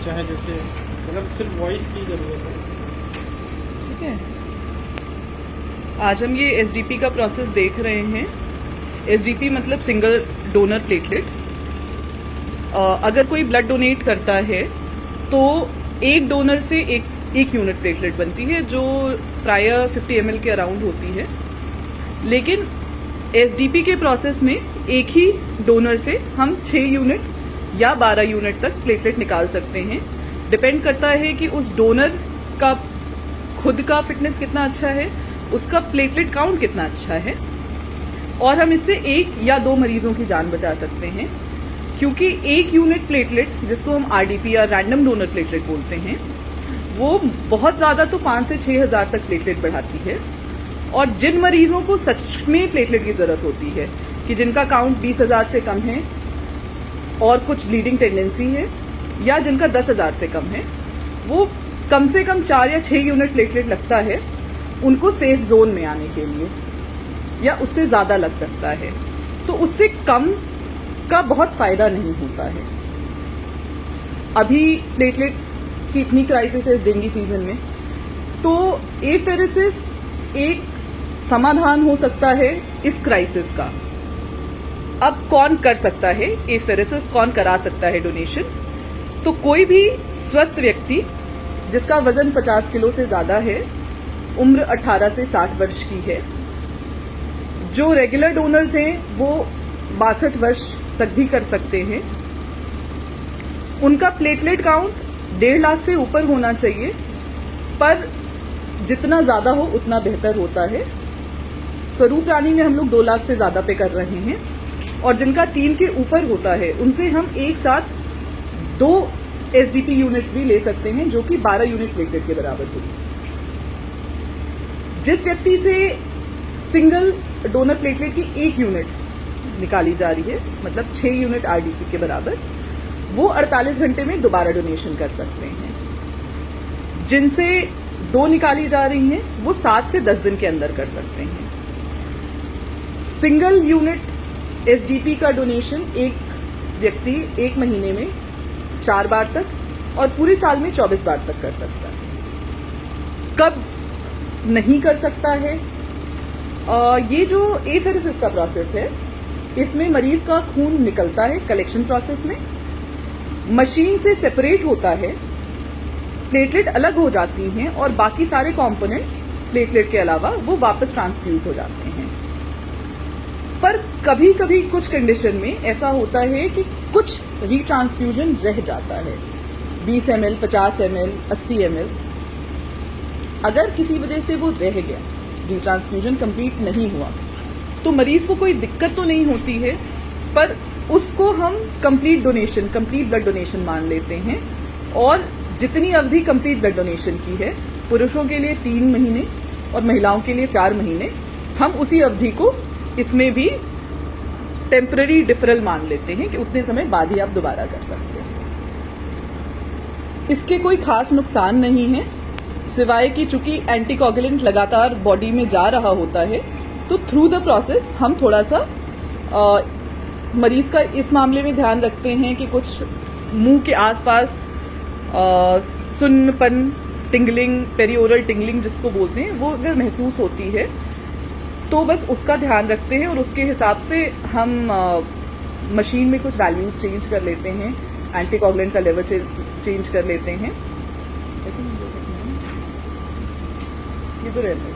चाहे जैसे मतलब सिर्फ वॉइस की ज़रूरत है। ठीक है, आज हम ये एसडीपी का प्रोसेस देख रहे हैं। एसडीपी मतलब सिंगल डोनर प्लेटलेट। अगर कोई ब्लड डोनेट करता है तो एक डोनर से एक यूनिट प्लेटलेट बनती है, जो प्राय 50 ml के अराउंड होती है। लेकिन एसडीपी के प्रोसेस में एक ही डोनर से हम 6 यूनिट या 12 यूनिट तक प्लेटलेट निकाल सकते हैं। डिपेंड करता है कि उस डोनर का खुद का फिटनेस कितना अच्छा है, उसका प्लेटलेट काउंट कितना अच्छा है, और हम इससे 1 या 2 मरीजों की जान बचा सकते हैं। क्योंकि 1 यूनिट प्लेटलेट, जिसको हम आरडीपी या रैंडम डोनर प्लेटलेट बोलते हैं, वो बहुत ज्यादा तो 5 से 6 हजार तक प्लेटलेट बढ़ाती है। और जिन मरीजों को सच में प्लेटलेट की जरूरत होती है, कि जिनका काउंट 20,000 से कम है और कुछ ब्लीडिंग टेंडेंसी है, या जिनका 10,000 से कम है, वो कम से कम 4 या 6 यूनिट प्लेटलेट लगता है उनको सेफ जोन में आने के लिए, या उससे ज्यादा लग सकता है। तो उससे कम का बहुत फायदा नहीं होता है। अभी प्लेटलेट की इतनी क्राइसिस है इस डेंगू सीजन में, तो एफेरेसिस एक समाधान हो सकता है इस क्राइसिस का। अब कौन कर सकता है एफेरेसिस, कौन करा सकता है डोनेशन? तो कोई भी स्वस्थ व्यक्ति जिसका वजन 50 किलो से ज्यादा है, उम्र 18 से 60 वर्ष की है, जो रेगुलर डोनर्स हैं वो 62 वर्ष तक भी कर सकते हैं। उनका प्लेटलेट काउंट 1.5 लाख से ऊपर होना चाहिए, पर जितना ज्यादा हो उतना बेहतर होता है। स्वरूप रानी में हम लोग 2 लाख से ज्यादा पे कर रहे हैं, और जिनका 3 के ऊपर होता है उनसे हम एक साथ 2 एसडीपी यूनिट्स भी ले सकते हैं, जो कि 12 यूनिट प्लेटलेट के बराबर होगी। जिस व्यक्ति से सिंगल डोनर प्लेटलेट की 1 यूनिट निकाली जा रही है, मतलब 6 यूनिट आरडीपी के बराबर, वो 48 घंटे में दोबारा डोनेशन कर सकते हैं। जिनसे 2 निकाली जा रही हैं, वो 7 से 10 दिन के अंदर कर सकते हैं। सिंगल यूनिट एसडीपी का डोनेशन एक व्यक्ति 1 महीने में 4 बार तक, और पूरे साल में 24 बार तक कर सकता है। कब नहीं कर सकता है? ये जो एफेरेसिस का प्रोसेस है, इसमें मरीज का खून निकलता है कलेक्शन प्रोसेस में, मशीन से सेपरेट होता है, प्लेटलेट अलग हो जाती हैं, और बाकी सारे कंपोनेंट्स प्लेटलेट के अलावा वो वापस ट्रांसफ्यूज हो जाते हैं। पर कभी कभी कुछ कंडीशन में ऐसा होता है कि कुछ रीट्रांसफ्यूजन रह जाता है, 20 ml, 50 ml, 80 ml। अगर किसी वजह से वो रह गया, रीट्रांसफ्यूजन कंप्लीट नहीं हुआ, तो मरीज को कोई दिक्कत तो नहीं होती है, पर उसको हम कंप्लीट ब्लड डोनेशन मान लेते हैं। और जितनी अवधि कंप्लीट ब्लड डोनेशन की है, पुरुषों के लिए 3 महीने और महिलाओं के लिए 4 महीने, हम उसी अवधि को इसमें भी टेम्पररी डिफरल मान लेते हैं कि उतने समय बाद ही आप दोबारा कर सकते हैं। इसके कोई खास नुकसान नहीं है, सिवाय कि चूंकि एंटीकोगुलेंट लगातार बॉडी में जा रहा होता है, तो थ्रू द प्रोसेस हम थोड़ा सा मरीज का इस मामले में ध्यान रखते हैं कि कुछ मुंह के आसपास सुन्नपन, टिंगलिंग, पेरिओरल टिंगलिंग जिसको बोलते हैं, वो अगर महसूस होती है तो बस उसका ध्यान रखते हैं, और उसके हिसाब से हम मशीन में कुछ वैल्यूज चेंज कर लेते हैं, एंटीकोगुलेंट का लेवल चेंज कर लेते हैं। ये तो रहता है।